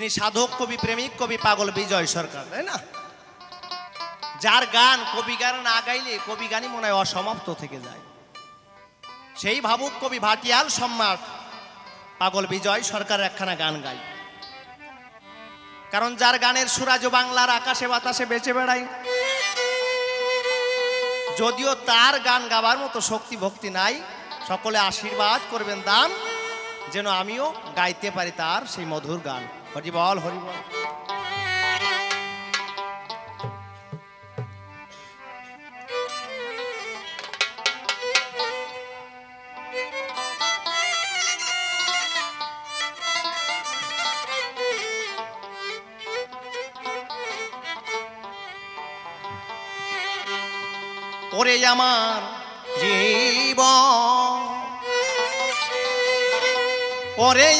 তিনি সাধক কবি, প্রেমিক কবি, পাগল বিজয় সরকার, তাই না? যার গান কবি গান না গাইলে কবি গানই মনে হয় অসমাপ্ত থেকে যায়। সেই ভাবুক কবি ভাটিয়াল সম্রাট পাগল বিজয় সরকারের একখানা গান গাই। কারণ যার গানের সুরাজ বাংলার আকাশে বাতাসে বেঁচে বেড়ায়, যদিও তার গান গাবার মতো শক্তি ভক্তি নাই, সকলে আশীর্বাদ করবেন দান যেন আমিও গাইতে পারি তার সেই মধুর গান। হরি বল, হরি বল। ওরে আমার জীবন, ওরে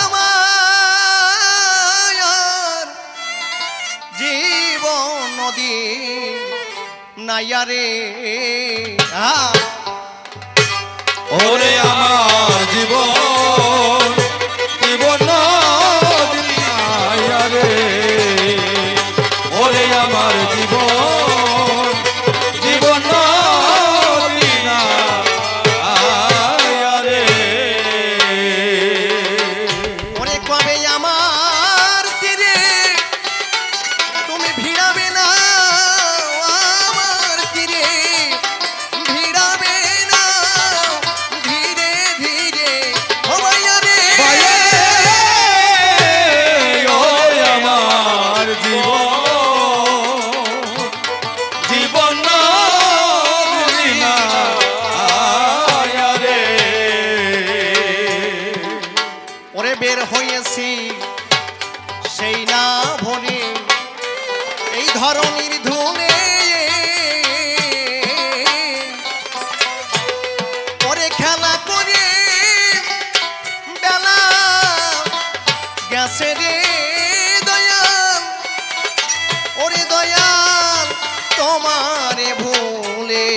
আমার জীবন নদী নাইয়া রে, ওরে আমার জীবন জীবন নদী নাইয়া রে, ওরে আমার জীবন জীবন নদী নাইয়া রে। ওরে কবে আমার তীরে তুমি ভিড়াবে না, আমার তীরে ভিড়াবে না, ধীরে ধীরে ও ভাইয়া রে, ওরে আমার জীবন জীবন নদী নাইয়া রে। ওরে বের হয়েছি সেই না ভরে এই ধরনীর ধুনে, ওরে খেলা করে বেলা গেছে রে দয়াল, ওরে দয়াল তোমারে ভুলে,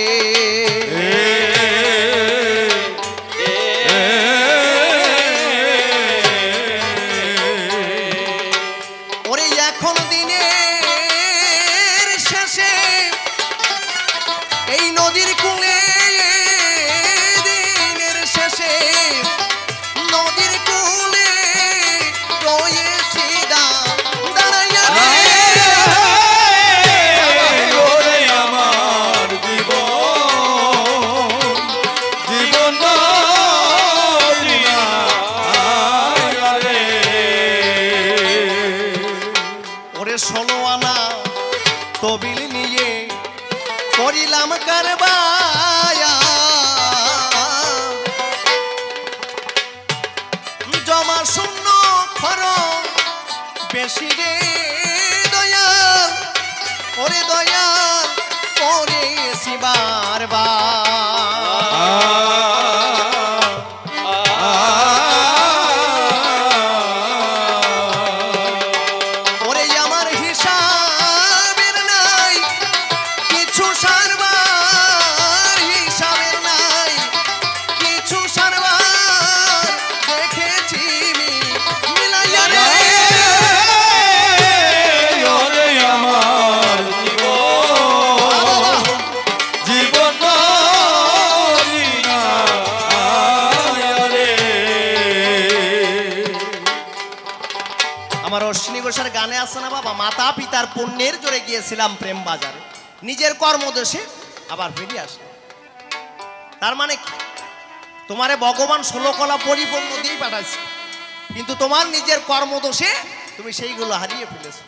ওরে এখন দিনের শেষে এই নদীর কূলে, দিনের শেষে নদীর কূলে রয়েছি দাঁড়াইয়া রে, ওরে আমার জীবন জীবন নদী নাইয়া রে। ওরে 16 আনা তবিল নিয়ে করিলাম কারবায়া, জমা শূন্য খরচ বেশি রে দয়াল, ওরে দয়াল করেছি বারবার, ওরে আমার হিসাবের নাই কিছু সারবার, হিসাবের নাই কিছু সারবার, দেখেছি মিলাইয়া রে, ওরে আমার জীবন জীবন নদী নাইয়া রে। আমার অশ্বিনী ঘোষের গানে আছে না বাবা, মাতা পিতার পুণ্যের জোরে গিয়েছিলাম প্রেম বাজারে, নিজের কর্মদোষে আবার ফিরে আসলাম। তার মানে কি? তোমারে ভগবান 16 কলা পরিপূর্ণ দিয়েই পাঠাইছে, কিন্তু তোমার নিজের কর্মদোষে তুমি সেইগুলো হারিয়ে ফেলেছো।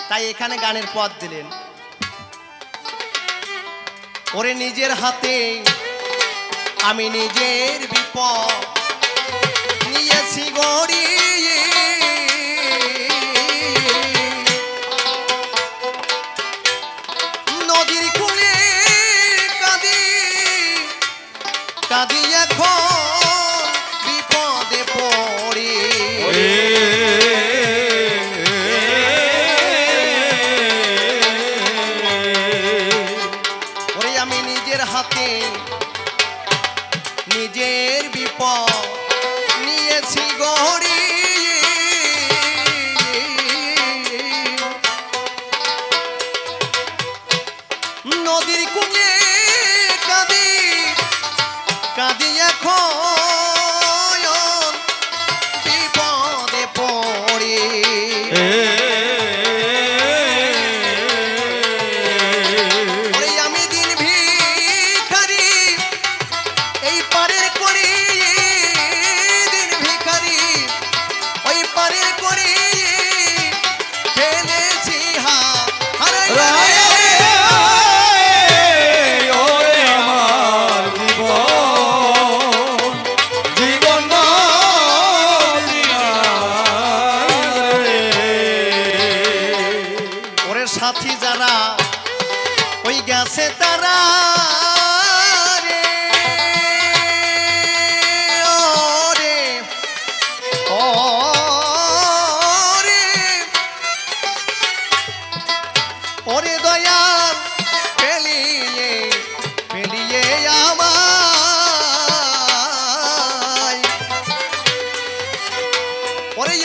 তাই এখানে গানের পথ দিলেন, ওরে নিজের হাতে আমি নিজের বিপদ নিয়েছি গড়িয়ে, নদীর কূলে কাঁদি কাঁদি এখন বিপদে পড়ে, ওরে আমি নিজের হাতে নিজের বিপদ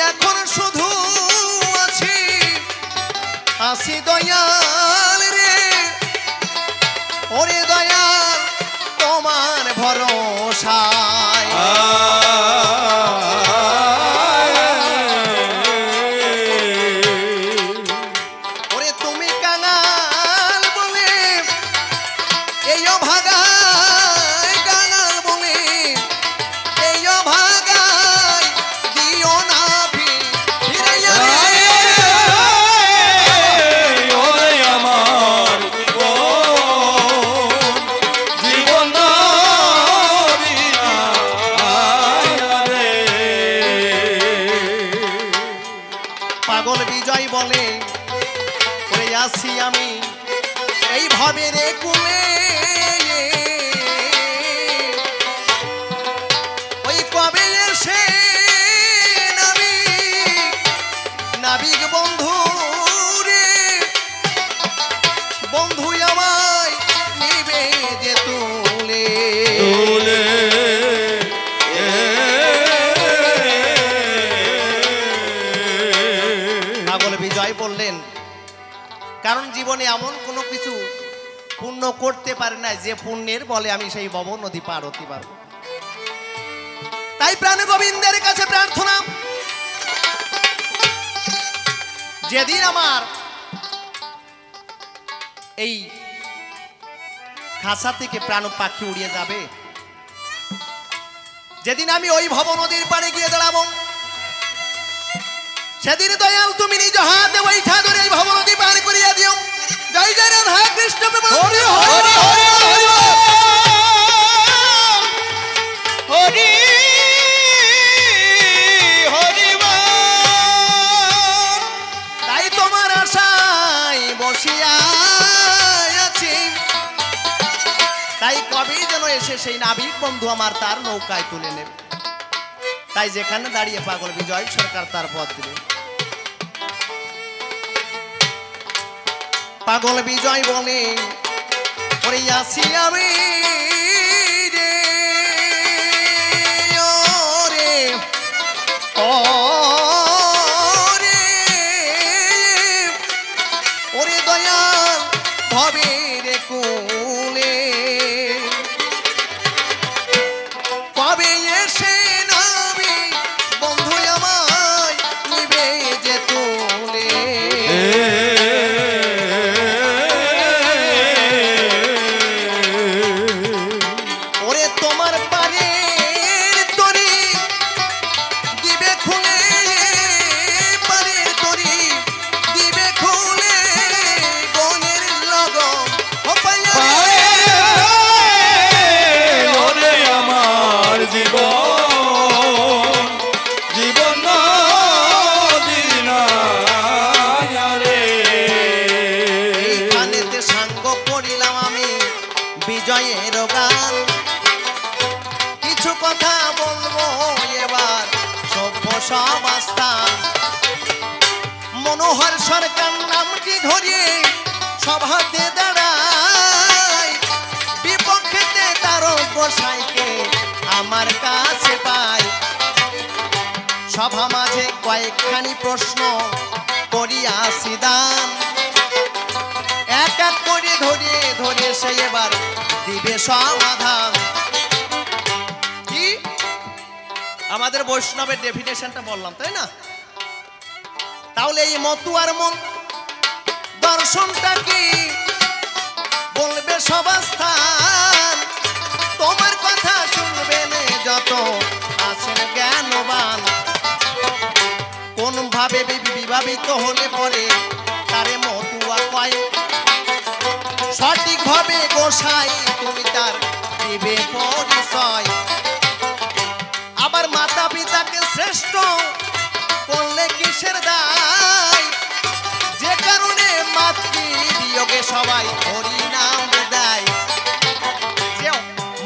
এখন শুধু আছি আসি দয়াল রে, ওরে দয়াল তোমার ভরসায়। ওরে তুমি কাঙাল বলে এইও ভাগায়, কাঙাল বলে এইও ভাগায়, দিও না ফিরাইয়া রে। ওরে আমার জীবন রে। পাগল বিজয় বলে ওরে আসি আমি এই ভবের কুলে, ওই কবে এসে নাবিক বন্ধু রে, বন্ধু আমায় নিবে যে তুলে। পাগল বিজয় বললেন কারণ জীবনে এমন কোনো কিছু পুণ্য করতে পারে না যে পুণ্যের বলে আমি সেই ভব নদী পার হতে পারবো। তাই প্রাণ গোবিন্দের কাছে প্রার্থনা, যেদিন আমার এই খাসা থেকে প্রাণ পাখি উড়িয়ে যাবে, যেদিন আমি ওই ভব নদীর পাড়ে গিয়ে দাঁড়াবো, সেদিন দয়াল তুমি নিজ হাতে বৈঠা ধরে এই ভব নদী পার করিয়া দিও। জয় জয় রাধা কৃষ্ণ প্রেম। হরি হরি হরি হরি হরি তাই তোমার আশায় বসিয়া আছি, তাই কবে যেন এসে সেই নাবিক বন্ধু আমার তার নৌকায় তুলে নেবে। তাই যেখানে দাঁড়িয়ে পাগল বিজয় সরকার তার পথ দিলেন। পাগল বিজয় বলে ওরে আসি আমি রে, ওরে ওরে ওরে দয়াল ভবের কুলে, কবে এসে নামি বন্ধু আমায় নিবে যে তুলে। ওরে তোমার পারের তরি দিবে খুলে, পারের তরি দিবে খুলে, গনের লগন হপাইয়া রে। ওরে আমার জীবন জীবন রে। এইখানেতে সাঙ্গ করিলাম আমি বিজয়ের গান, কিছু কথা বলবো এবার সভ্য সমাস্থান। মনোহর সরকার নামটি ধরিয়ে সভাতে দাঁড়ায়, বিপক্ষেতে তার গোসাইকে আমার কাছে পাই। সভা মাঝে কয়েকখানি প্রশ্ন করিয়াছি দান, এক এক করে ধরে ধরে সে এবার দিবে সমাধান। কি আমাদের বৈষ্ণবের ডেফিনেশনটা বললাম তাই না? তাহলে এই মতুয়ার মন দর্শনটা কি বলবে সবাস্থান। তোমার কথা শুনবেন যত আছেন জ্ঞানবান, কোন ভাবে বিভাবিত হলে পরে তারে মতুয়া কয়, সঠিক ভাবে গোসাই তুমি তার দিবে পরিচয়। আবার মাতা পিতাকে শ্রেষ্ঠ করলে কিসের দায়, যে কারণে মাতৃ বিয়োগে সবাই হরি নাম দেয়। যে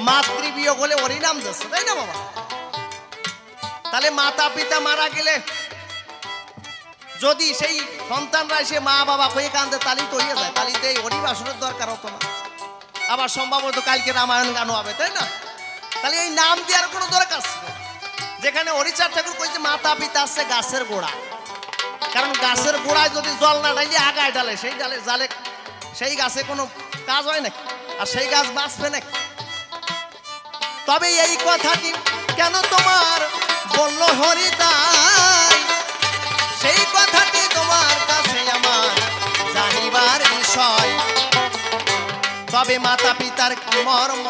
মাতৃ বিয়োগ হলে হরি নাম দিচ্ছে তাই না বাবা? তাহলে মাতা পিতা মারা গেলে যদি সেই সন্তানরা এসে মা বাবা হয়ে কান্দে তালি তো হয়ে যায়, তালিতে এই হরিবাসনের দরকার হতো না। আবার সম্ভবত কালকে রামায়ণ গানও হবে তাই না? তাহলে এই নাম দেওয়ার কোনো দরকার ছিল? যেখানে হরিচাঁদ ঠাকুর কইছে মাতা পিতা আছে গাছের গোড়া, কারণ গাছের গোড়ায় যদি জল না ঢালি আগায় ডালে সেই ডালে জালে সেই গাছে কোনো কাজ হয় নাকি, আর সেই গাছ বাঁচবে নাকি? তবে এই কথাটি কেন তোমার বলল হরিতাই, সেই কথাটি তোমার কাছে আমার জানিবার বিষয়। তবে মাতা পিতার কি মর্ম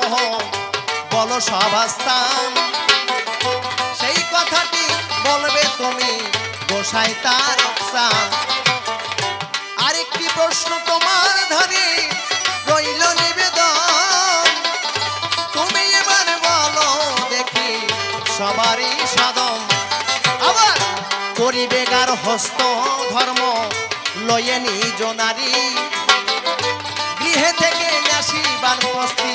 বলো সবাস্থান, সেই কথাটি বলবে তুমি গোসাই তার অবসান। আরেকটি প্রশ্ন তোমার ধরে রইল নিবেদন, তুমি এবার বলো দেখি সবারই সাধন। আবার করিবে গার হস্ত ধর্ম লয়ে নিজ নারী, গৃহে থেকে আসি বানপ্রস্থি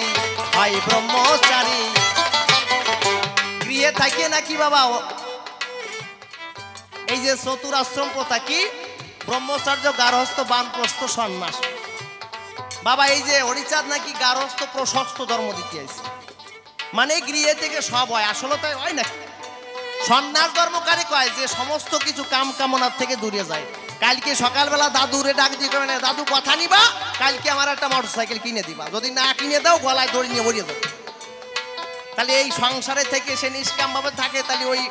হয় ব্রহ্মচারী। গৃহে থাকে নাকি বাবা এই যে চতুরাশ্রম প্রথা কি ব্রহ্মচার্য গার্হস্থ বানপ্রস্থ সন্ন্যাস। বাবা এই যে হরিচাঁদ নাকি গার্হস্থ প্রশস্ত ধর্ম দিতে আছে, মানে গৃহে থেকে সব হয়, আসলে তাই হয় নাকি? সন্ন্যাস ধর্ম কারে কয় যে সমস্ত কিছু কাম কামনার থেকে দূরে যায়। কালকে সকালবেলা দাদুরে ডাক দিয়ে কবে না দাদু কথা নিবা, কালকে আমার একটা মোটরসাইকেল কিনে দিবা, যদি না কিনে দাও গলায় দড়ি নিয়ে বরিয়ে দাও। তাহলে এই সংসারে থেকে সে নিষ্কাম ভাবে থাকে, তাহলে ওই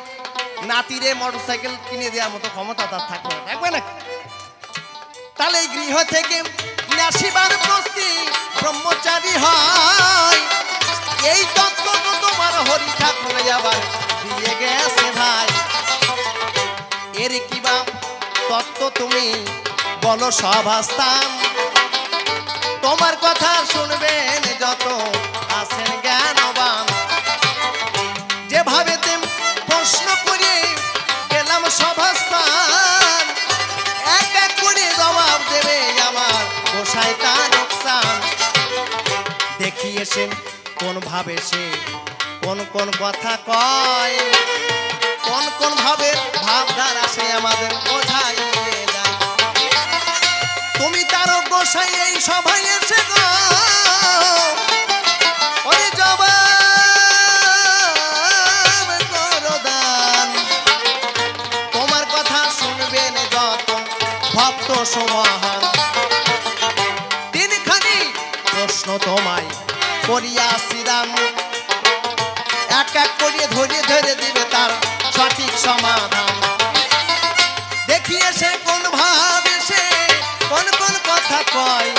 নাতিরে মোটরসাইকেল কিনে দেওয়ার মতো ক্ষমতা তার থাকবে না, থাকবে না? তাহলে এই গৃহ থেকে নাসিবার প্রস্তি ব্রহ্মচারী হয়, এই তত্ত্ব তো তোমার হরি ঠাকুর আবার দিয়ে গেছে ভাই। এর কিবা তত্ত্ব তুমি বলো সভাস্থান, তোমার কথা শুনবেন যত আছেন জ্ঞানবান। যেভাবে প্রশ্ন করে গেলাম সভাস্থান, এক এক করে জবাব দেবে আমার গোসাই তার নোকসান। দেখি এসে কোন ভাবে সে কোন কোন কথা কয়, কোন কোন ভাবে ভাবধারা সে আমাদের বোঝাইয়ে যায়। তুমি তার গোসাই এই সভায় এসে গো ওরে জবাব করো দান, তোমার কথা শুনবেন যত ভক্ত সমাহান। তিনখানি প্রশ্ন তোমায় করিয়াছি দান, এক এক করিয়ে ধরে ধরে দিবে তার সঠিক সমাধান। দেখিয়ে সে কোন ভাবে সে কোন কোন কথা কয়,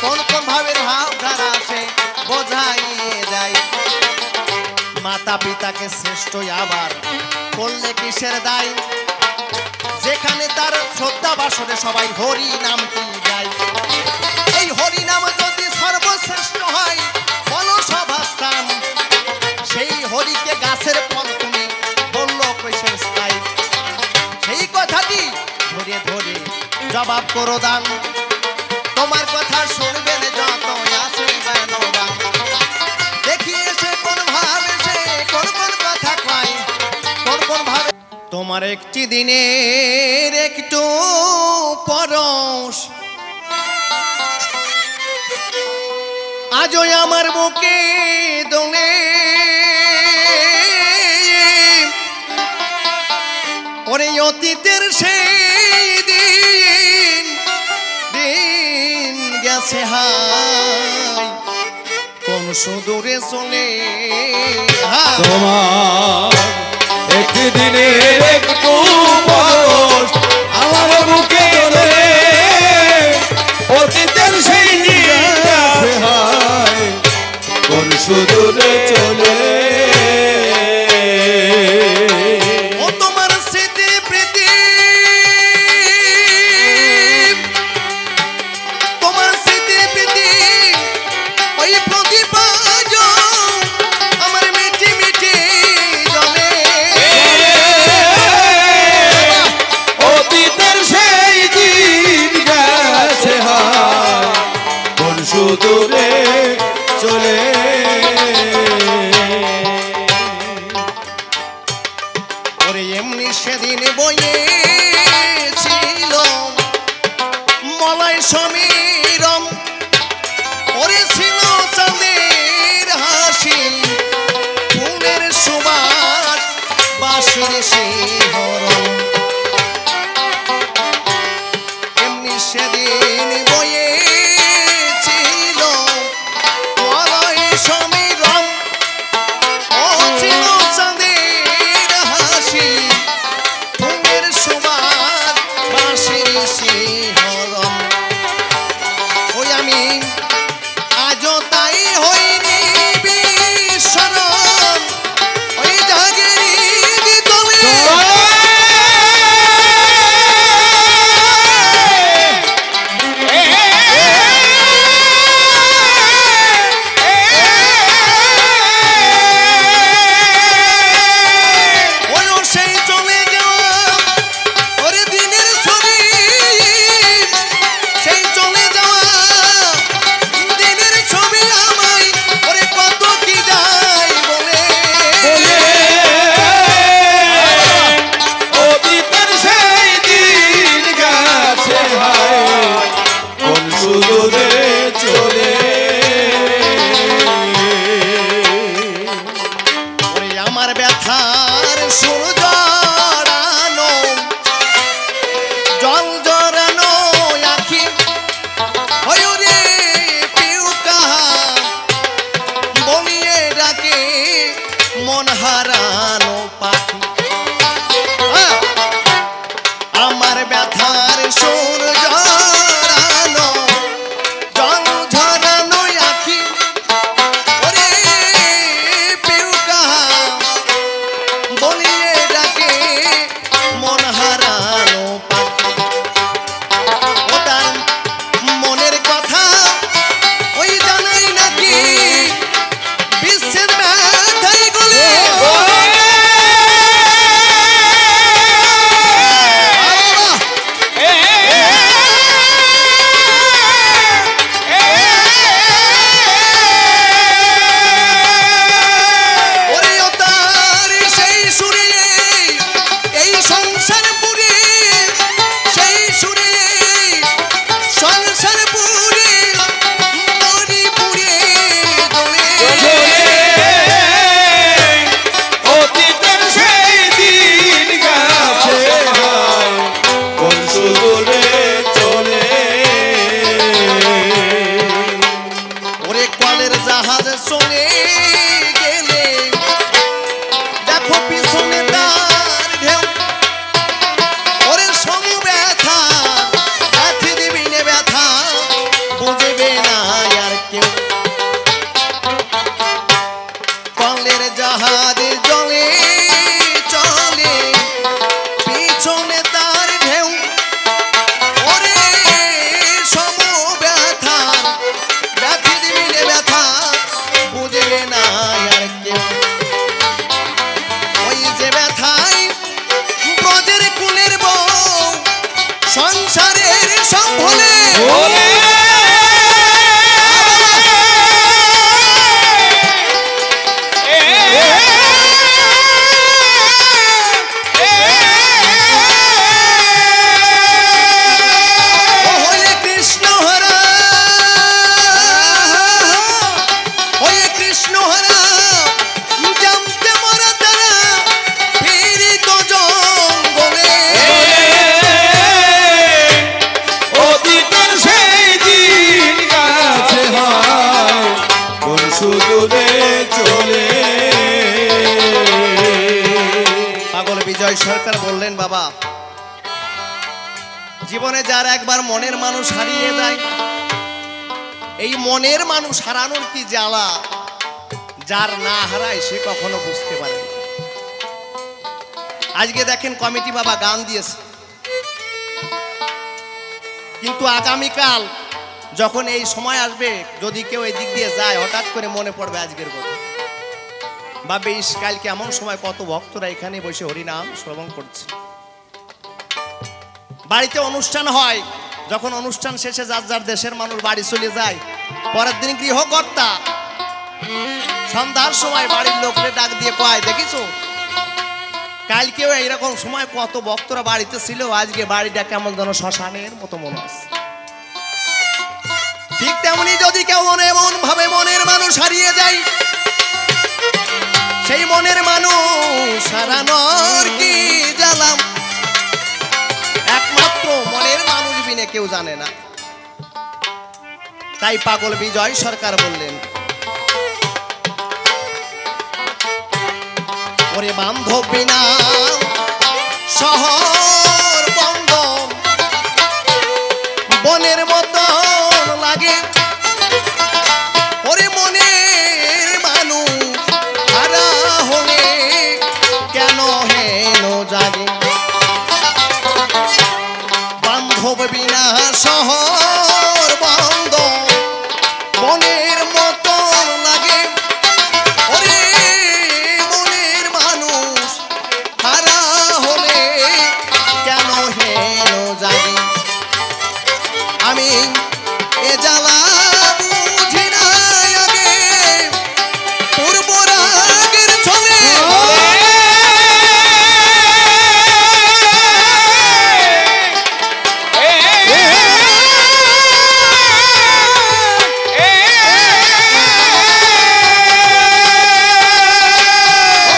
কোন কোন ভাবের ভাবধারা সে বোঝাইয়ে দেয়। মাতা পিতাকে শ্রেষ্ঠ আবার করলে কিসের দায়, যেখানে তার শ্রদ্ধা বাসরে সবাই হরি নামটি গায়। এই হরি নাম যদি সর্বশ্রেষ্ঠ হয় বলো সভাস্থান, সেই হরিকে গাছের ফল তুমি বললো কৈশের স্থায়ী। সেই কথাটি ধরে ধরে জবাব করো দান, তোমার কথা শুনবেন যত আছে জ্ঞানবান। দেখিয়েছে কোন ভাবে সে কোন কোন কথা কয়, কোন কোন ভাবে। তোমার একটি দিনের একটু পরশ আজও আমার বুকে দোলে, ওরে অতীতের সেই দিন দিন গেছে হাই কোন সুদূরে চলে। তোমার একটি দিনের একটু পরশ আমার বুকে দোলে, অতীতের সেই দিন গেছে হায় কোন সুদূরে চলে। ও তোমার স্মৃতি প্রীতি, তোমার স্মৃতি প্রীতি ওই প্রদীপ আমার মিটি মিটি জলে। অতীতের সেই দিন গেছে হায় কোন সুদূরে চলে। ওরে এমনি সেদিন বইয়েছিল মলয় সমীরম, ওরে ছিল চাঁদের হাসি ফুলের সুবাস বাঁশির শিহরণ এমনি সেদিন বয়েছিল মলয় সমীরণ ও ছিল চাঁদের হাসি ঘুমের সুবাদ বাঁশির শিহরণ ওই আমি আজও তাই হইনি বিস্মরণ ওই জাগেরি তলে ওই সেই চলে যাওয়া ওরে দিনের ছবি সেই চলে যাওয়া দিনের ছবি আমায় ওরে কত কি যায় বলে অতীতের সেই দিন গেছে হায় কোন সুদূরে চলে ওরে আমার ব্যথার সুর জড়ানো জল জড়ানো আখি ওই রে পিউ কাহা বলিয়ে ডাকে মন হারানো পাখি আমার ব্যথার সুর জড়ানো জল ঝরানো আখি ওরে পিউ কাহা বলিয়ে ডাকে মন হারানো পাখি ও তার মনের কথা ওই জানাই নাকি বিশ্বের ব্যথাই গলে ওরে ও তার সেই সুরে এই সংসার পুরে সেই সুরে সংসার পুরে মরি পুরে দোলে অতীতের সেই দিন গেছে হায় কোন সুদূরে চলে ওরে কলের জাহাজ চলে গেলে দেখো পিছনে তার ঢেউ ওরে সম ব্যথা ব্যথি দিবি নে ব্যথা বুঝবে না আর কেউ কলের জাহাজ জলে চলে পিছনে তার ঢেউ ওরে সম ব্যথা ব্যথি দিবি নে ব্যথা বুঝবে না আর কেউ ওই যে ব্যথাই ব্রজের কুলের বউ সংসারের সম্ভলে ও হলে কৃষ্ণ হরা ওই কৃষ্ণ হরা জানতে মরা তারা ফিরি তো জঙ্গলে অতীতের সেই দিন গেছে হায় কোন সুদূরে চলে পাগল বিজয় সরকার বললেন বাবা জীবনে যার একবার মনের মানুষ হারিয়ে যায় এই মনের মানুষ হারানোর কি জ্বালা যার না হারায় সে কখনো বুঝতে পারে না। আজকে দেখেন কমিটি বাবা গান দিয়েছে কিন্তু আগামীকাল যখন এই সময় আসবে যদি কেউ এই দিক দিয়ে যায় হঠাৎ করে মনে পড়বে আজকের কথা ভাবে ইস কালকে এমন সময় কত ভক্তরা এখানে বসে হরিনাম শ্রবণ করছে বাড়িতে অনুষ্ঠান হয় যখন অনুষ্ঠান শেষে যার যার দেশের মানুষ বাড়ি চলে যায় পরের দিন গৃহকর্তা সন্ধ্যার সময় বাড়ির লোককে ডাক দিয়ে কয় দেখিছো কালকেও এইরকম সময় কত ভক্তরা বাড়িতে ছিল আজকে বাড়িটা কেমন যেন শ্মশানের মতো মনে হচ্ছে ঠিক তেমনি যদি কেউ এমন ভাবে মনের মানুষ হারিয়ে যায় সেই মনের মানুষ হারানোর কেউ জানে না। তাই পাগল বিজয় সরকার বললেন, ওরে বান্ধব বিনা শহর বন্ধ বনের মতন লাগে, ওরে মনের মানুষ হারা হলে কেন হেন জাগে, বান্ধব বিনা শহর বন্ধ বনের মতন লাগে, ওরে মনের মানুষ হারা হলে কেন হেন জাগে, আমি এ জ্বালা বুঝি না আগে পূর্ব রাগের ছলে,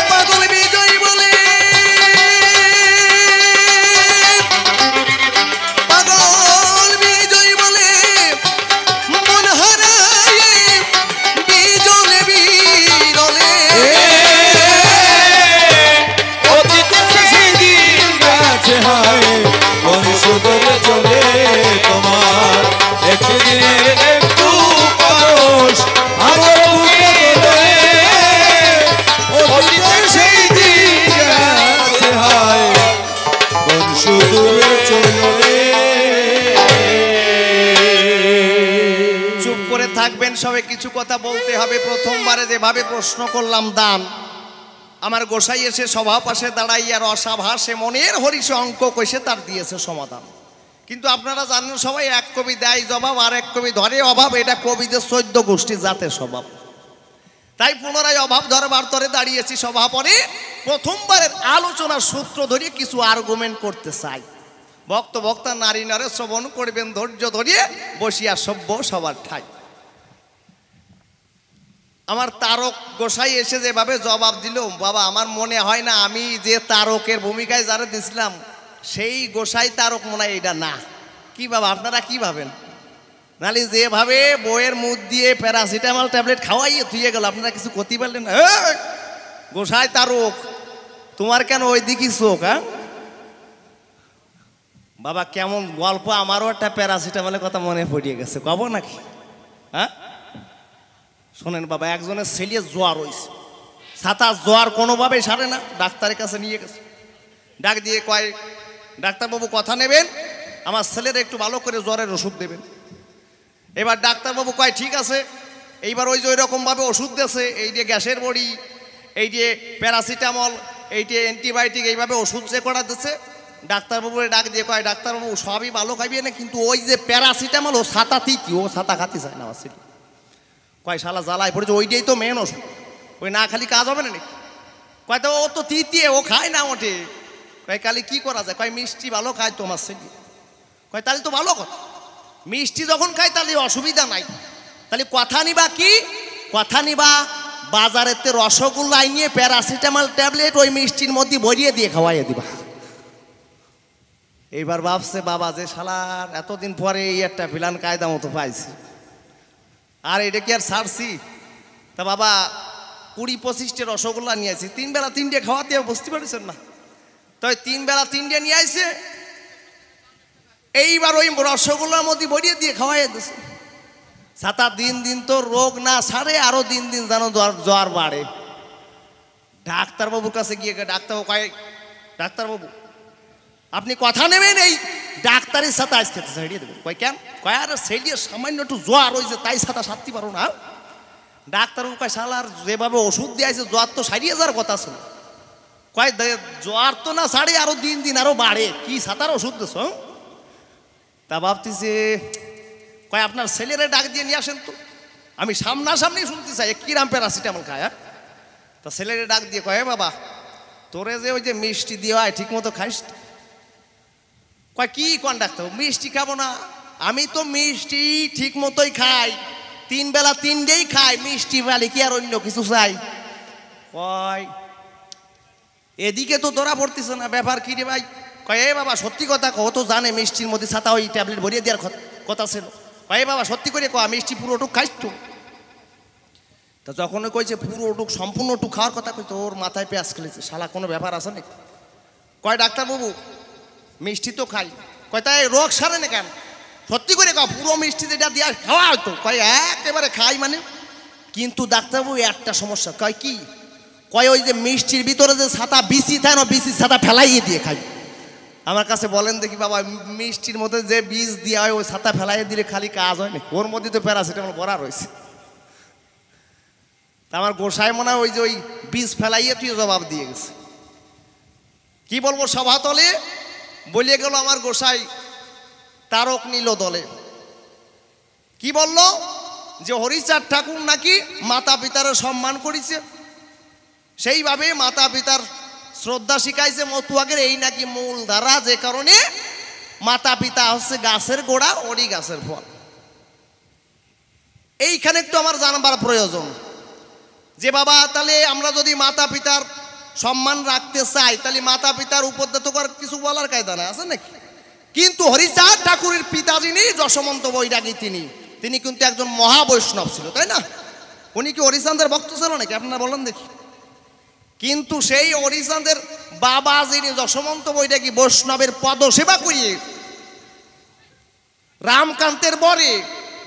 পাগল বিজয় বলে, পাগল বিজয় বলে মন হারায় বিজলে বিরলে, অতীতের সেই দিন গেছে হায় কোন সুদূরে চলে তোমার একটু দিনের একটু পরশ আমার বুকে তোলে, অতীতের সেই দিন গেছে হায় কোন সুদূরে চলে। চুপ করে থাকবেন সবে, কিছু কথা বলতে হবে। প্রথমবারে যেভাবে প্রশ্ন করলাম দান, আমার গোসাই এসে সভা পাশে দাঁড়াইয়া রসাভাসে মনের হরিষে অঙ্ক কষে তার দিয়েছে সমাধান। কিন্তু আপনারা জানেন সবাই, এক কবি দেয় জবাব আর এক কবি ধরে অভাব, এটা কবিদের 14 গোষ্ঠী জাতের স্বভাব। তাই পুনরায় অভাব ধরবার তরে দাঁড়িয়েছি সভা পরে, প্রথমবারের আলোচনার সূত্র ধরিয়ে কিছু আর্গুমেন্ট করতে চাই। ভক্ত ভক্তা নারী নরে শ্রবণ করবেন ধৈর্য ধরিয়ে, বসিয়া সভ্য সবার ঠাই। আমার তারক গোসাই এসে যেভাবে জবাব দিল, বাবা আমার মনে হয় না আমি যে তারকের ভূমিকায় যারা দিছিলাম সেই গোসাই তারক মনে হয় এটা না। কি বাবা আপনারা কি ভাবেন? নালি যেভাবে বইয়ের মুখ দিয়ে প্যারাসিটামল ট্যাবলেট খাওয়াইয়ে ধুয়ে গেল, আপনারা কিছু করতে পারলেন না? গোসাই তারক, তোমার কেন ওই দিকই চোখ? হ্যাঁ বাবা কেমন গল্প, আমারও একটা প্যারাসিটামলের কথা মনে পড়িয়ে গেছে, কব নাকি? হ্যাঁ শোনেন বাবা, একজনের ছেলে জ্বর হয়েছে, ছাতা জ্বর কোনোভাবে সারে না, ডাক্তারের কাছে নিয়ে গেছে। ডাক দিয়ে কয়, ডাক্তারবাবু কথা নেবেন, আমার ছেলের একটু ভালো করে জ্বরের ওষুধ দেবেন। এবার ডাক্তারবাবু কয় ঠিক আছে। এইবার ওই যে ওই রকমভাবে ওষুধ দিয়েছে, এই যে গ্যাসের বড়ি, এই যে প্যারাসিটামল, এই যে অ্যান্টিবায়োটিক, এইভাবে ওষুধ যে করা দিচ্ছে। ডাক্তারবাবুরে ডাক দিয়ে কয়, ডাক্তারবাবু সবই ভালো খাইবে না, কিন্তু ওই যে প্যারাসিটামল ও ছাতা তিতি, ও ছাতা খাতে চায় না আমার ছেলে। কয় শালা জ্বালায় পড়েছে, ওইটাই তো মেন ওষুধ, ওই না খালি কাজ হবে না নাকি? কয় তো ও তো তিতিয়ে, ও খায় না ওঠে। কয় কালি কি করা যায়? কয় মিষ্টি ভালো খায় তোমার ছেলে। কয় তাহলে তো ভালো কথা, মিষ্টি যখন খায় তাহলে অসুবিধা নাই। তাহলে কথা নিবা কি? কথা নিবা বাজারেতে রসগোল্লা নিয়ে প্যারাসিটামল ট্যাবলেট ওই মিষ্টির মধ্যে ভরিয়ে দিয়ে খাওয়াইয়ে দিবা। এইবার ভাবছে বাবা যে শালার এতদিন পরে এই একটা ভিলান কায়দা মতো পাইছি, আর এটা কি আর ছাড়ছি? তা বাবা 20-25টে রসগোল্লা নিয়ে আসি, 3 বেলা 3টে খাওয়াতে বুঝতে পারছেন না? তো 3 বেলা 3টে নিয়ে আসছে, এইবার ওই রসগোল্লার মধ্যে ভরিয়ে দিয়ে খাওয়াইয়া দিচ্ছে। ছাতা দিন দিন তো রোগ না সারে, আরো দিন দিন যেন জ্বর বাড়ে। ডাক্তারবাবুর কাছে গিয়ে ডাক্তারবাবু কয়, ডাক্তারবাবু আপনি কথা নেবেন, এই ডাক্তারের সাথে আজ খেতে ছাড়িয়ে দেবেন। কয় কেন? কয় আর সেলিয়ে সামান্য একটু জ্বর হয়েছে তাই সাথে সারতে পারো না। ডাক্তারবাবু কয় শালার যেভাবে ওষুধ দিয়েছে জ্বর তো সারিয়ে যাওয়ার কথা ছিল। কয় জ্বর তো না সারে, আরো দিন দিন আরো বাড়ে, কি সাঁতার ওষুধ দিস? তা ভাবতেছে, কয় আপনার ছেলেরা ডাক দিয়ে নিয়ে আসেন তো, আমি সামনাসামনি শুনতে চাই কিরাম প্যারাসিটামল খায়। তা ছেলেরা ডাক দিয়ে কয় বাবা তোরে যে ওই যে মিষ্টি দিয়ে হয় ঠিক মতো খাইস? কয় কি কোন ডাক্তার, মিষ্টি খাবো না? আমি তো মিষ্টি ঠিক মতোই খাই, 3 বেলা 3টেই খাই, মিষ্টি বালি কি আর অন্য কিছু চাই? কয় এদিকে তো ধরা পড়তেছে না, ব্যাপার কি রে ভাই? কয় এই বাবা সত্যি কথা কও, তো জানে মিষ্টির মধ্যে ছাতা ওই ট্যাবলেট ভরিয়ে দেওয়ার কথা ছিল। কয় এই বাবা সত্যি করে কয় মিষ্টি পুরোটুক খাইস তো? তা যখন কইছে পুরোটুক সম্পূর্ণটুক খাওয়ার কথা কইতো, ওর মাথায় পেঁয়াজ খেলেছে, শালা কোনো ব্যাপার আছে নাকি? কয় ডাক্তারবাবু মিষ্টি তো খাই। কয় তাই রোগ সারে না কেন? সত্যি করে কয় পুরো মিষ্টি যেটা দিয়া খাওয়া হয়তো? কয় একেবারে খাই মানে। কিন্তু ডাক্তারবাবু একটা সমস্যা। কয় কি? কয় ওই যে মিষ্টির ভিতরে যে ছাতা বিচি থাকে না, বিচির ছাতা ফেলাইয়ে দিয়ে খাই। আমার কাছে বলেন দেখি বাবা, মিষ্টির মধ্যে যে বীজ দেওয়া হয় ওই ছাতা ফেলাইয়ে দিলে খালি কাজ হয় না? ওর মধ্যে তো প্যারাসিটামল ভরা রয়েছে। তা আমার গোসাই মনে হয় ওই যে ওই বীজ ফেলাইয়ে তুই জবাব দিয়ে গেছে। কি বলবো, সভাতলে বলিয়ে গেল আমার গোসাই তারক নিল দলে। কি বলল? যে হরিচাঁদ ঠাকুর নাকি মাতা পিতার সম্মান করেছে, সেইভাবে মাতা পিতার শ্রদ্ধা শিখাইছে মতুয়াকের, এই নাকি মূল ধারা, যে কারণে মাতা পিতা হচ্ছে গাছের গোড়া, ওরই গাছের ফল। এইখানে একটু আমার জানবার প্রয়োজন যে বাবা তাহলে আমরা যদি মাতা পিতার সম্মান রাখতে চাই, তাহলে মাতা পিতার উপর তো কিছু বলার কায়দা না আছে নাকি? কিন্তু হরিচাঁদ ঠাকুরের পিতা যিনি যশোমন্ত বৈরাগী, তিনি কিন্তু একজন মহাবৈষ্ণব ছিল, তাই না? উনি কি হরিচাঁদের ভক্ত ছিল নাকি আপনারা বলেন দেখি? কিন্তু সেই হরিচাঁদের বাবা যিনি যশোমন্ত বৈরাগী বৈষ্ণবের পদ সেবা করিয়ে রামকান্তের বরে,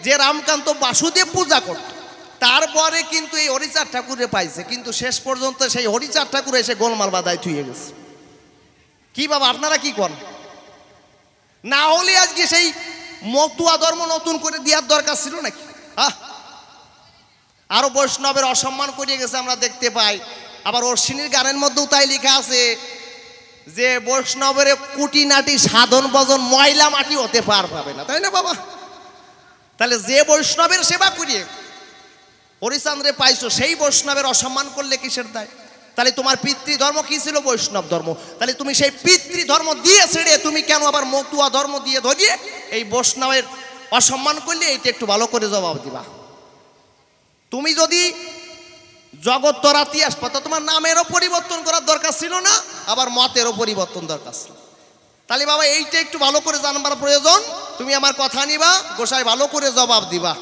যে রামকান্ত বাসুদেব পূজা করত, তারপরে কিন্তু এই হরিচাঁদ ঠাকুরে পাইছে। কিন্তু শেষ পর্যন্ত সেই হরিচাঁদ ঠাকুর এসে গোলমাল বাদায় থুয়ে গেছে। কি বাবা আপনারা কি করেন? না হলে আজকে সেই মতুয়া ধর্ম নতুন করে দেওয়ার দরকার ছিল নাকি? আরো বৈষ্ণবের অসম্মান করিয়ে গেছে আমরা দেখতে পাই। আবার অশ্বিনীর গানের মধ্যেও তাই লেখা আছে যে বৈষ্ণবের কুটিনাটি সাধন ভজন ময়লা মাটি হতে পাবে না, তাই না বাবা? তাহলে যে বৈষ্ণবের সেবা করিয়ে হরিচাঁদরে পাইছো, সেই বৈষ্ণবের অসম্মান করলে কিসের দায়? তাহলে তোমার পিতৃধর্ম কি ছিল? বৈষ্ণব ধর্ম। তাহলে তুমি সেই পিতৃধর্ম দিয়ে ছেড়ে তুমি কেন আবার মতুয়া ধর্ম দিয়ে ধরিয়ে এই বৈষ্ণবের অসম্মান করলে? এইটা একটু ভালো করে জবাব দিবা। তুমি যদি জগৎ তরাতি আসবা, তো তোমার নামেরও পরিবর্তন করার দরকার ছিল না, আবার মতেরও পরিবর্তন দরকার ছিল। তাহলে বাবা এইটা একটু ভালো করে জানবার প্রয়োজন। তুমি আমার কথা নিবা, গোসাই ভালো করে জবাব দিবা।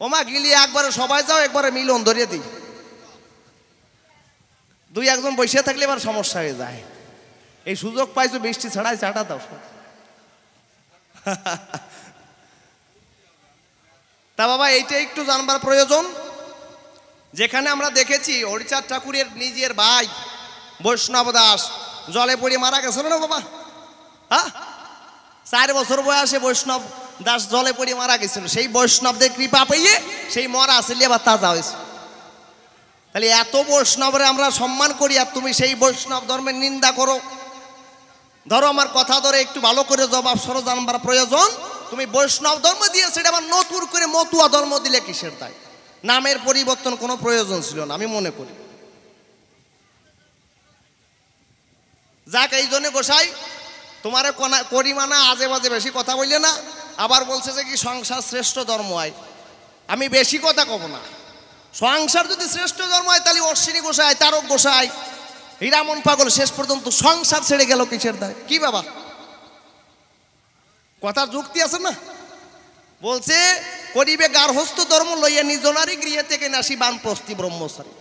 ওমা গিলি একবারে সবাই যাও, একবারে মিলন ধরিয়ে দিই। দুই একজন বসে থাকলে এবার সমস্যা হয়ে যায়। এই সুযোগ পাইছো, বৃষ্টি ছাড়াই চাটা দাও। তা বাবা এইটা একটু জানবার প্রয়োজন। যেখানে আমরা দেখেছি হরিচাঁদ ঠাকুরের নিজের ভাই বৈষ্ণব দাস জলে পড়ে মারা গেছিল না বাবা? 4 বছর বয়সে বৈষ্ণব দাস জলে পড়ে মারা গেছিল। সেই বৈষ্ণবদের কৃপা পেয়ে সেই মরা আসলে আবার তাজা হয়েছে। তাহলে এত বৈষ্ণবরে আমরা সম্মান করি, আর তুমি সেই বৈষ্ণব ধর্মের নিন্দা করো। ধরো আমার কথা ধরে একটু ভালো করে জবাব সরো, জানবার প্রয়োজন। তুমি বৈষ্ণব ধর্ম দিয়ে সেটা আবার নতুন করে মতুয়া ধর্ম দিলে কিসের দায়? নামের পরিবর্তন কোনো প্রয়োজন ছিল না আমি মনে করি। যাক, এই জন্য গোসাই তোমার করিমানা আজে বাজে বেশি কথা বললে না। আবার বলছে যে কি সংসার শ্রেষ্ঠ ধর্ম হয়। আমি বেশি কথা কব না। সংসার যদি শ্রেষ্ঠ ধর্ম হয়, তাহলে অশ্বিনী গোসাই, তারক গোসাই, হীরামন পাগল শেষ পর্যন্ত সংসার ছেড়ে গেল কিসের দায়? কি বাবা কথার যুক্তি আছে না? বলছে করিবে গার্হস্থ ধর্ম লইয়া নিজ নারী গৃহে থেকে নাসি বানপ্রস্থি ব্রহ্মচারী।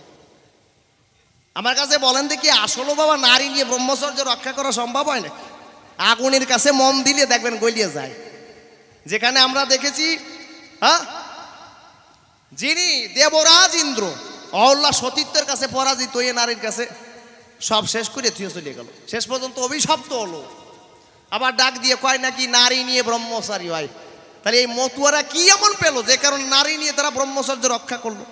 আমার কাছে বলেন দেখি, আসলে বাবা নারী নিয়ে ব্রহ্মচর্য রক্ষা করা সম্ভব হয় নাকি? আগুনের কাছে মন দিলে দেখবেন গলিয়ে যায়। যেখানে আমরা দেখেছি যিনি দেবরাজ ইন্দ্র অহল্যা সতীত্বের কাছে পরাজিত হয়ে নারীর কাছে সব শেষ করে থুয়ে চলে গেল, শেষ পর্যন্ত অভিশপ্ত হলো। আবার ডাক দিয়ে কয় নাকি নারী নিয়ে ব্রহ্মচারী হয়। তাহলে এই মতুয়ারা কি এমন পেল যে কারণে নারী নিয়ে তারা ব্রহ্মচর্য রক্ষা করলো?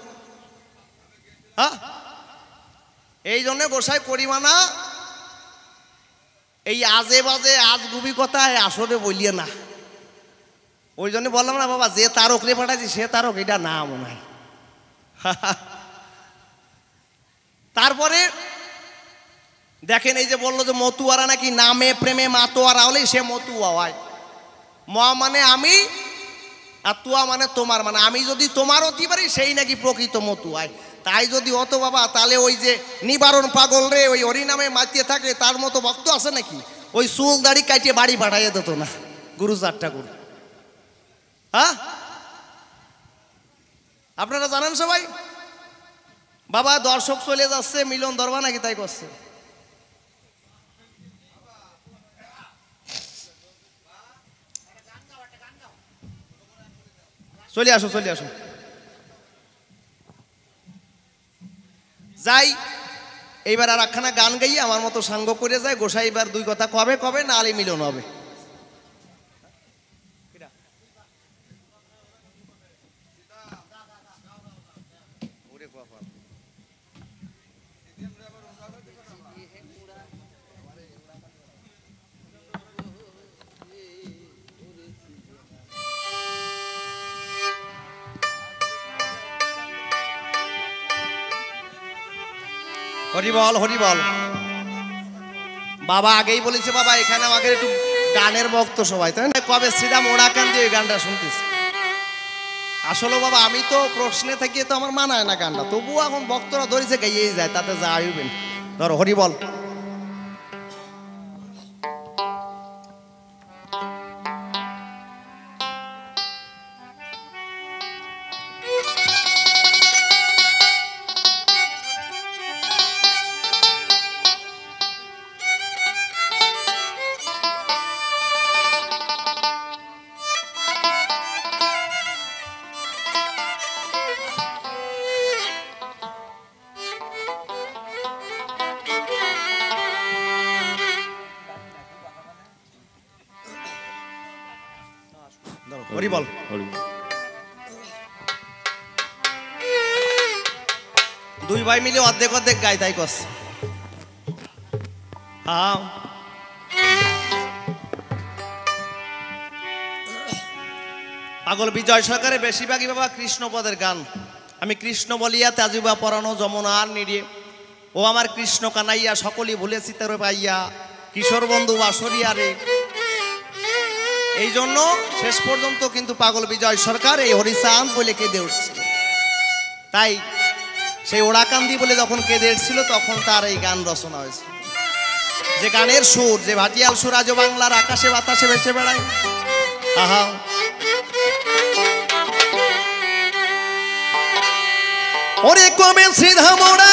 এই জন্য গোসাই পরিমাণা এই আজে বাজে আজগুবি কথা আসলে বলিয়ে না। ওই জন্য বললাম না বাবা, যে তারক রে পাঠাচ্ছি সে তারক এটা না মনে হয়। তারপরে দেখেন এই যে বললো যে মতুয়ারা নাকি নামে প্রেমে মাতোয়ারা হলে সে মতুয়া হয়। মানে আমি, আর তুয়া মানে তোমার, মানে আমি যদি তোমার হতে পারি সেই নাকি প্রকৃত মতুয়ায়। তাই যদি হতো বাবা, তাহলে ওই যে নিবারণ পাগল রে ওই হরিনামে মাতিয়ে থাকে তার মতো ভক্ত আছে নাকি? ওই চুল দাড়ি কাটিয়ে বাড়ি পাঠাইয়ে দিত না গুরু চার ঠাকুর। হ্যাঁ, আপনারা জানেন সবাই? বাবা দর্শক চলে যাচ্ছে, মিলন ধরবা নাকি তাই করছে? চলে আসো চলে আসো। যাই এইবার আর একখানা গান গাই আমার মতো সাঙ্গ করে যায়। গোসাই এবার দুই কথা কবে কবে না আলি মিলন হবে। হরিবল হরিবল। বাবা আগেই বলেছে বাবা এখানে আমাকে একটু গানের ভক্ত সবাই, তাই না? কবে শ্রীরাম ওড়াকান দিয়ে ওই গানটা শুনতেছি। আসলে বাবা আমি তো প্রশ্নে থেকে তো আমার মানায় না গানটা, তবুও এখন ভক্তরা ধরেছে গাইয়েই যায়, তাতে যা আইবেন। ধরো হরিবল। হরিবল। দুই ভাই মিলে অর্ধেক অর্ধেক গাই তাই কস। হ্যাঁ পাগল বিজয় সরকারের বেশিরভাগই বাবা কৃষ্ণপদের গান। আমি কৃষ্ণ বলিয়া তাজুবা পরানো যমুনার নিড়ে, ও আমার কৃষ্ণ কানাইয়া সকলই ভুলেছি তোর পাইয়া, কিশোর বন্ধু বাসরিয়া রে। এই জন্য শেষ পর্যন্ত কিন্তু পাগল বিজয় সরকার এই হরিচাঁদ বলে কেঁদে উঠছিল। তাই সেই ওড়াকান্দি বলে যখন কেঁদে উঠছিল তখন তার এই গান রচনা হয়েছে। যে গানের সুর, যে ভাটিয়াল সুর আজ বাংলার আকাশে বাতাসে ভেসে বেড়ায়। আহা ওরে কবে সিধা মোড়া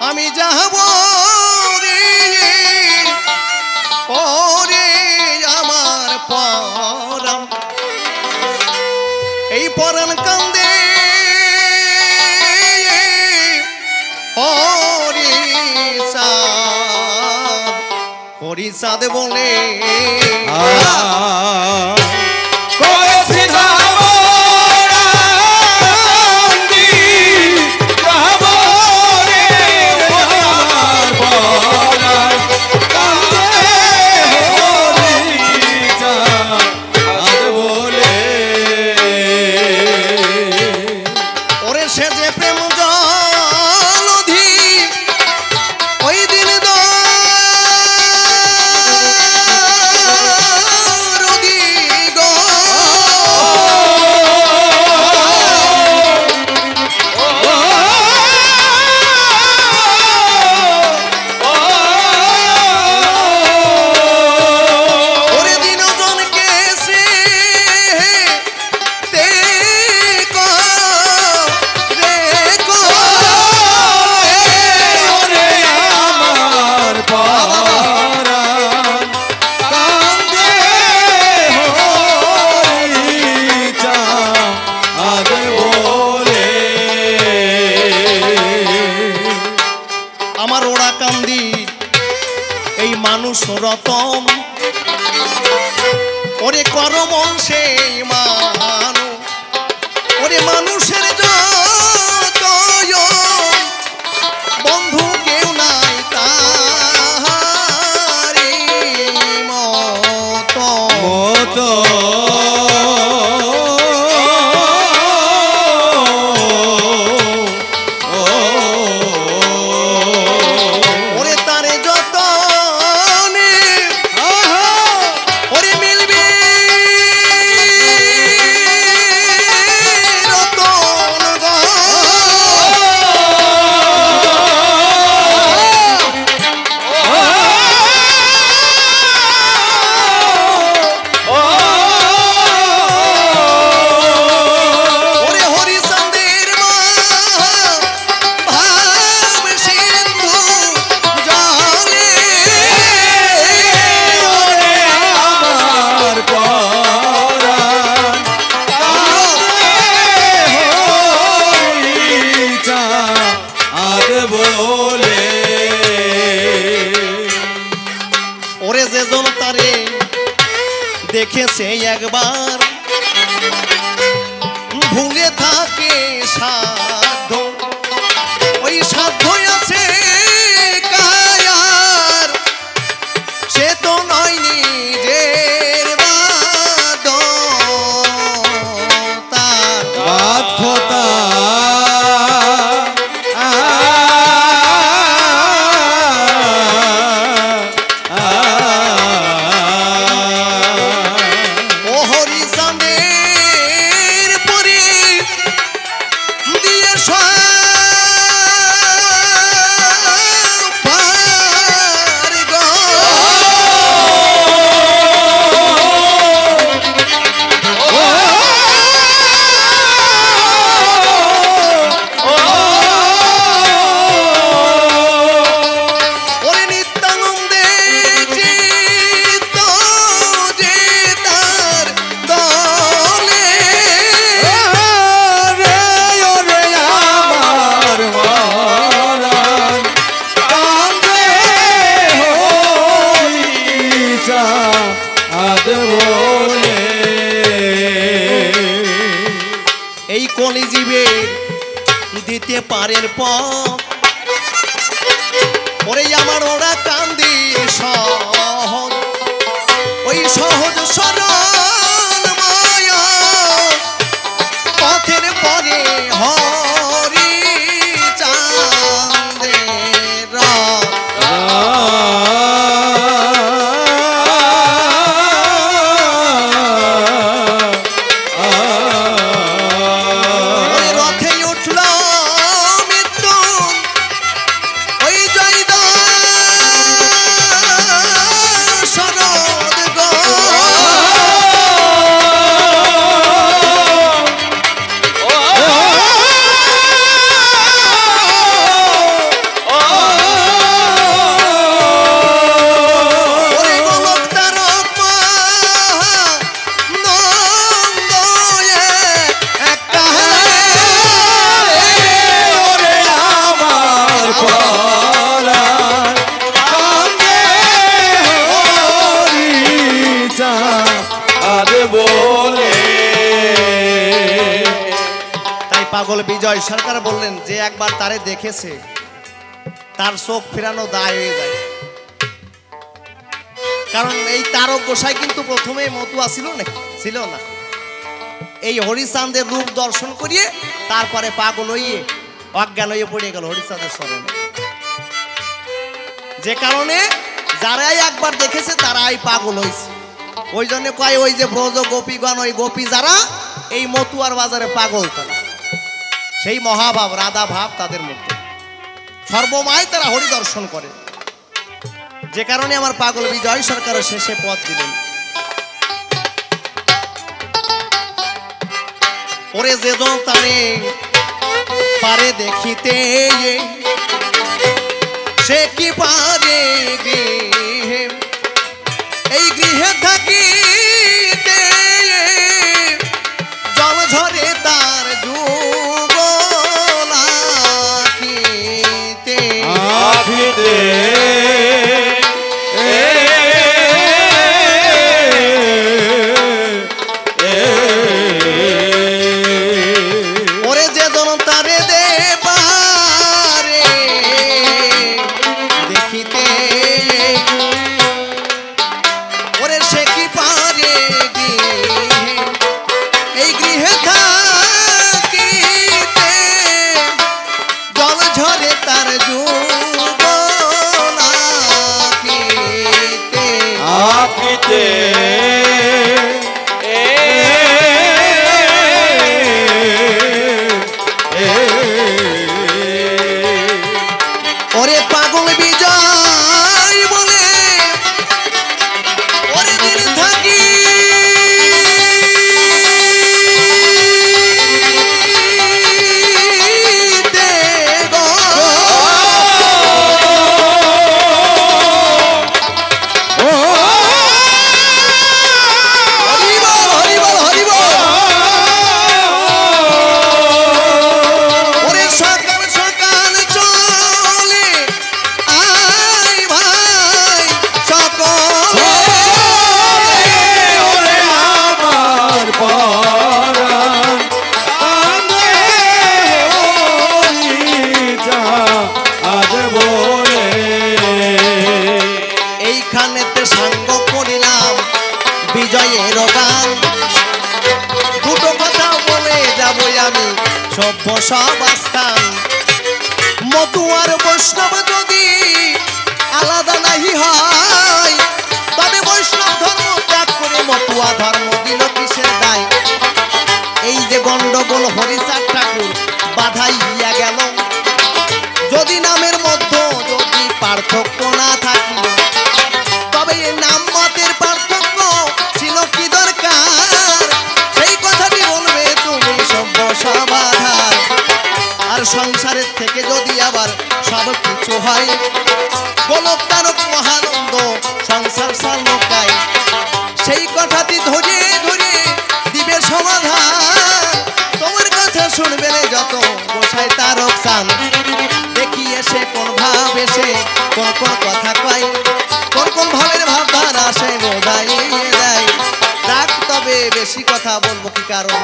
আমি যাব রে ওরে আমার পরাণ, এই পরাণ কান্দে হরিচাঁদ বলে রতন ওরে করমন সেই মানু ওরে মানুষের যত বন্ধু কেউ নাই তাহারি মতো মতো ওরে তারে যত একবার ভুলে থাকে সাধ্য, ওই সাধ্য আছে কায়ার, সে তো নয় নিজের বাধ্যতা ও হরিচাঁদের পরে দিয়ে পার গো। ওরে নিত্যানন্দে চিত্ত যে তার দলে, রে ওরে আমার মরান কান্দে হইছা আদ বলে। এই কলিজীবে দিতে পারের পথ, ওরে আমার ওরা কান্দি সহজ, ওই সহজ সরল মায়া পথের পরে হরি চাঁদের ওই রথে উঠল মৃত্যু, ওই জয়দা শরদ গো। ওরে গোলক তারক নন্দ একটা ওরে আমার পরান কান্দে হইছা আদ বলে। তাই পাগল বিজয় সরকার বললেন যে একবার তারে দেখেছে তার চোখ ফেরানো দায় হয়ে যায়। কারণ এই তারক গোসাই কিন্তু প্রথমে মতুয়া ছিল না, ছিল না। এই হরিচাঁদের রূপ দর্শন করিয়ে তারপরে পাগল হইয়ে অজ্ঞান হয়ে পড়ে গেল হরিচাঁদের স্মরণে। যে কারণে যারাই একবার দেখেছে তারাই পাগল হয়েছে। ওই জন্য কয় ওই যে ব্রজ গোপীগণ, ওই গোপী যারা এই মতুয়ার বাজারে পাগল, তারা সেই মহাভাব রাধা ভাব তাদের মধ্যে সর্বময় তারা হরি দর্শন করে। যে কারণে আমার পাগল বিজয় সরকার শেষে পথ দিলেন। ওরে যেজন তারে পারে দেখিতে, সে কি পারে গৃহে, এই গৃহে থাকিতে জল ঝরে তার যুগল আখিতে। আখিতে ওরে যে জন তারে দে পারে দেখিতে, ওরে সে কি পারে গৃহে, এই গৃহে থাকিতে জল ঝরে তার যুগল আখিতে। আখিতে ওরে পাগল বিজয় বলে ওরে দিন থাকি আমি সভ্য সবাস্থান। মতুয়ার বৈষ্ণব যদি আলাদা নাহি হয়, তবে বৈষ্ণব ধর্ম ত্যাগ করে মতুয়া ধর্ম দিল কিসের দায়? এই যে গন্ডগোল হরিচাঁদ ঠাকুর বাধাইয়া গেল, যদি নামের মধ্যে যদি পার্থক্য না থাকিল, তবে এই নাম মতের পার্থক্য ছিল কি দরকার? সেই কথাটি বলবে তুমি সভ্য সমাধান। আর সংসারের থেকে যদি আবার সব কিছু হয়, গোলক তারক মহানন্দ সংসার সালকায়, সেই কথাটি ধরে ধরে দিবে সমাধান। তোমার কথা শুনবে যত গোসাই তারক চান, দেখি এসে কোন ভাব এসে কোন কোন কথা কয়, কোন কোন ভাবের ভাবধার আসে বোঝাইয়ে দেয়। ডাক তবে বেশি কথা বলবো কি কারণ,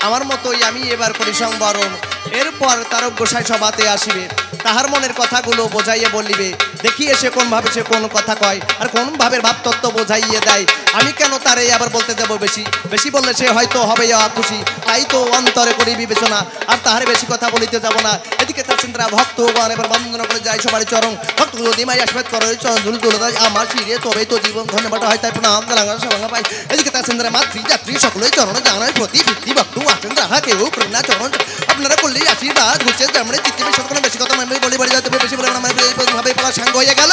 আমার মতোই আমি এবার করি সংবরণ। এরপর তারক গোসাই সভাতে আসিবে, তাহার মনের কথাগুলো বোঝাইয়ে বলিবে, দেখি এসে কোন ভাবে সে কোন কথা কয় আর কোন ভাবের ভাবতত্ত্ব বোঝাইয়ে দেয়। আমি কেন তারে আবার বলতে দেবো বেশি? বেশি বললে সে হয়তো হবে খুশি, তাই তো অন্তরে করি বিবেচনা, আর তাহারে বেশি কথা বলিতে যাব না। এদিকে তারা ভক্তগণ এবার বন্দনা করে যায় সবার চরণ। ভক্ত যদি মাই আশীর্বাদ করো, চরণ ধুল তুলে দেয় আমার ফিরে, তবে তো জীবন ধন্যবাদ হয়, তাই প্রণাম সভা পাই। এদিকে তারা মাতৃ যাত্রী সকলেই চরণ জানায় প্রতি ভিত্তি ভক্ত আছেন রাহা কেউ প্রেরণা চরণ আপনারা করলেই আশীর্বাদ ঘুরছে যেমন চিত্তে বেশি কোনো বেশি কথা আমি বলি বাড়ি যাতে বেশি বলে আমার ভাবে সাঙ্গ হয়ে গেল।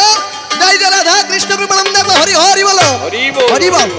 জয় জয় রাধা কৃষ্ণ প্রেমানন্দ হরি হরি বলো, হরি বল।